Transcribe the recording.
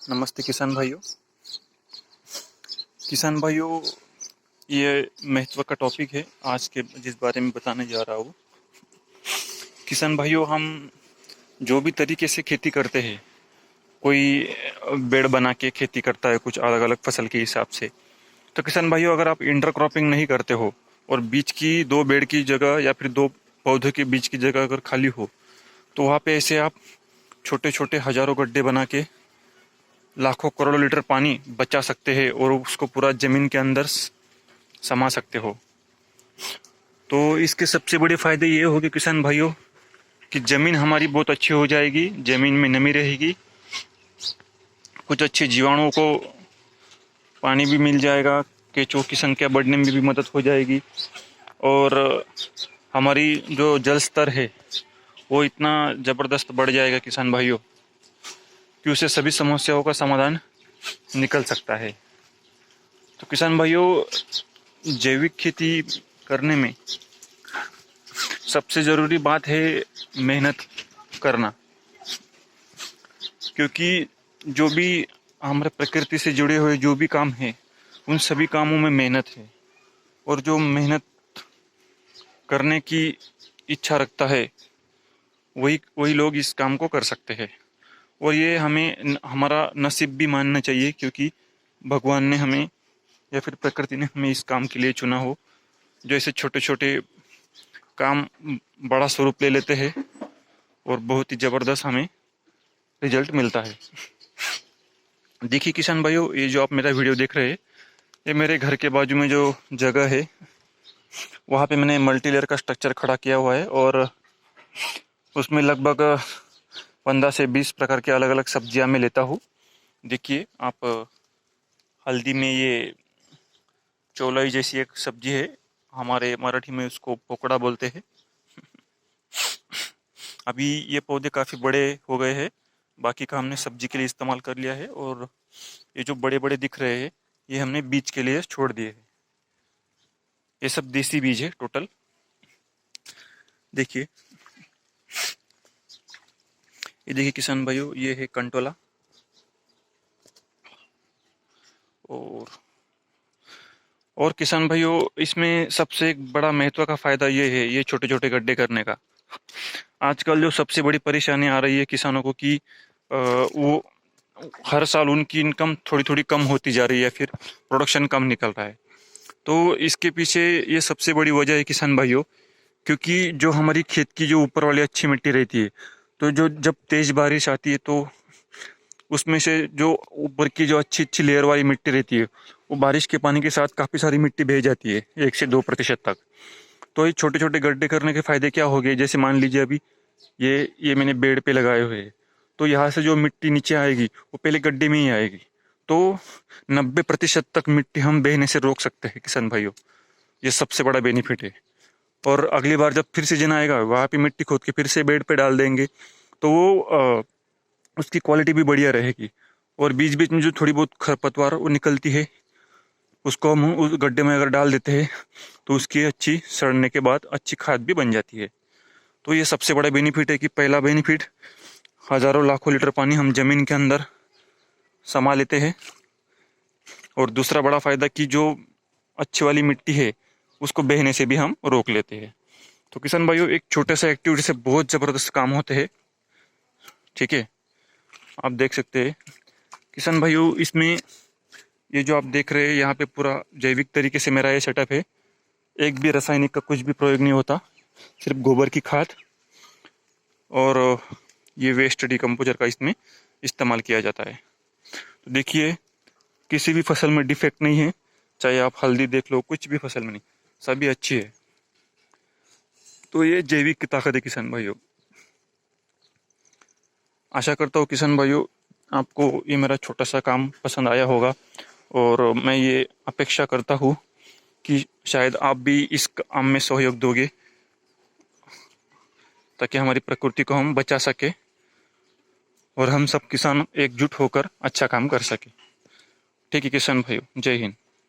नमस्ते किसान भाइयों। किसान भाइयों, ये महत्व का टॉपिक है आज के जिस बारे में बताने जा रहा हूँ। किसान भाइयों, हम जो भी तरीके से खेती करते हैं, कोई बेड बना के खेती करता है कुछ अलग अलग फसल के हिसाब से। तो किसान भाइयों, अगर आप इंटरक्रॉपिंग नहीं करते हो और बीच की दो बेड की जगह या फिर दो पौधों के बीच की जगह अगर खाली हो, तो वहाँ पे ऐसे आप छोटे छोटे हजारों गड्ढे बना के लाखों करोड़ों लीटर पानी बचा सकते हैं और उसको पूरा जमीन के अंदर समा सकते हो। तो इसके सबसे बड़े फायदे ये होंगे किसान भाइयों कि जमीन हमारी बहुत अच्छी हो जाएगी, जमीन में नमी रहेगी, कुछ अच्छे जीवाणुओं को पानी भी मिल जाएगा, केंचुओं की संख्या बढ़ने में भी मदद हो जाएगी और हमारी जो जल स्तर है वो इतना ज़बरदस्त बढ़ जाएगा किसान भाइयों कि उससे सभी समस्याओं का समाधान निकल सकता है। तो किसान भाइयों, जैविक खेती करने में सबसे ज़रूरी बात है मेहनत करना, क्योंकि जो भी हमारे प्रकृति से जुड़े हुए जो भी काम है उन सभी कामों में मेहनत है, और जो मेहनत करने की इच्छा रखता है वही वही लोग इस काम को कर सकते हैं। और ये हमें हमारा नसीब भी मानना चाहिए, क्योंकि भगवान ने हमें या फिर प्रकृति ने हमें इस काम के लिए चुना हो। जो ऐसे छोटे छोटे काम बड़ा स्वरूप ले लेते हैं और बहुत ही ज़बरदस्त हमें रिजल्ट मिलता है। देखिए किसान भाइयों, ये जो आप मेरा वीडियो देख रहे हैं, ये मेरे घर के बाजू में जो जगह है वहाँ पे मैंने मल्टी लेयर का स्ट्रक्चर खड़ा किया हुआ है और उसमें लगभग 15 से 20 प्रकार के अलग अलग सब्जियां मैं लेता हूँ। देखिए आप, हल्दी में ये चौलाई जैसी एक सब्जी है, हमारे मराठी में उसको पोकड़ा बोलते हैं। अभी ये पौधे काफ़ी बड़े हो गए हैं, बाकी का हमने सब्जी के लिए इस्तेमाल कर लिया है, और ये जो बड़े बड़े दिख रहे हैं ये हमने बीज के लिए छोड़ दिए हैं। ये सब देसी बीज है टोटल। देखिए, ये देखिए किसान भाइयों, ये है कंटोला। और किसान भाइयों, इसमें सबसे एक बड़ा महत्व का फायदा ये है, ये छोटे छोटे गड्ढे करने का। आजकल जो सबसे बड़ी परेशानी आ रही है किसानों को कि वो हर साल उनकी इनकम थोड़ी थोड़ी कम होती जा रही है, फिर प्रोडक्शन कम निकल रहा है। तो इसके पीछे ये सबसे बड़ी वजह है किसान भाइयों, क्योंकि जो हमारी खेत की जो ऊपर वाली अच्छी मिट्टी रहती है, तो जो जब तेज बारिश आती है तो उसमें से जो ऊपर की जो अच्छी अच्छी लेयर वाली मिट्टी रहती है वो बारिश के पानी के साथ काफ़ी सारी मिट्टी बह जाती है, 1 से 2% तक। तो ये छोटे छोटे गड्ढे करने के फायदे क्या हो गए, जैसे मान लीजिए अभी ये मैंने बेड पे लगाए हुए हैं, तो यहाँ से जो मिट्टी नीचे आएगी वो पहले गड्ढे में ही आएगी, तो 90% तक मिट्टी हम बहने से रोक सकते हैं किसान भाइयों। ये सबसे बड़ा बेनिफिट है। और अगली बार जब फिर सीजन आएगा वहाँ पे मिट्टी खोद के फिर से बेड पे डाल देंगे, तो वो उसकी क्वालिटी भी बढ़िया रहेगी। और बीच बीच में जो थोड़ी बहुत खरपतवार वो निकलती है उसको हम उस गड्ढे में अगर डाल देते हैं तो उसकी अच्छी सड़ने के बाद अच्छी खाद भी बन जाती है। तो ये सबसे बड़ा बेनिफिट है कि पहला बेनिफिट, हज़ारों लाखों लीटर पानी हम ज़मीन के अंदर समा लेते हैं, और दूसरा बड़ा फ़ायदा कि जो अच्छी वाली मिट्टी है उसको बहने से भी हम रोक लेते हैं। तो किसान भाइयों, एक छोटे सा एक्टिविटी से बहुत ज़बरदस्त काम होते हैं। ठीक है, आप देख सकते हैं किसान भाइयों, इसमें ये जो आप देख रहे हैं यहाँ पे पूरा जैविक तरीके से मेरा ये सेटअप है। एक भी रासायनिक का कुछ भी प्रयोग नहीं होता, सिर्फ गोबर की खाद और ये वेस्ट डिकम्पोजर का इसमें इस्तेमाल किया जाता है। तो देखिए, किसी भी फसल में डिफेक्ट नहीं है, चाहे आप हल्दी देख लो, कुछ भी फसल में नहीं, सभी अच्छी है। तो ये जैविक की ताकत है किसान भाइयों। आशा करता हूँ किसान भाइयों आपको ये मेरा छोटा सा काम पसंद आया होगा, और मैं ये अपेक्षा करता हूँ कि शायद आप भी इस काम में सहयोग दोगे, ताकि हमारी प्रकृति को हम बचा सके और हम सब किसान एकजुट होकर अच्छा काम कर सके। ठीक है किसान भाइयों, जय हिंद।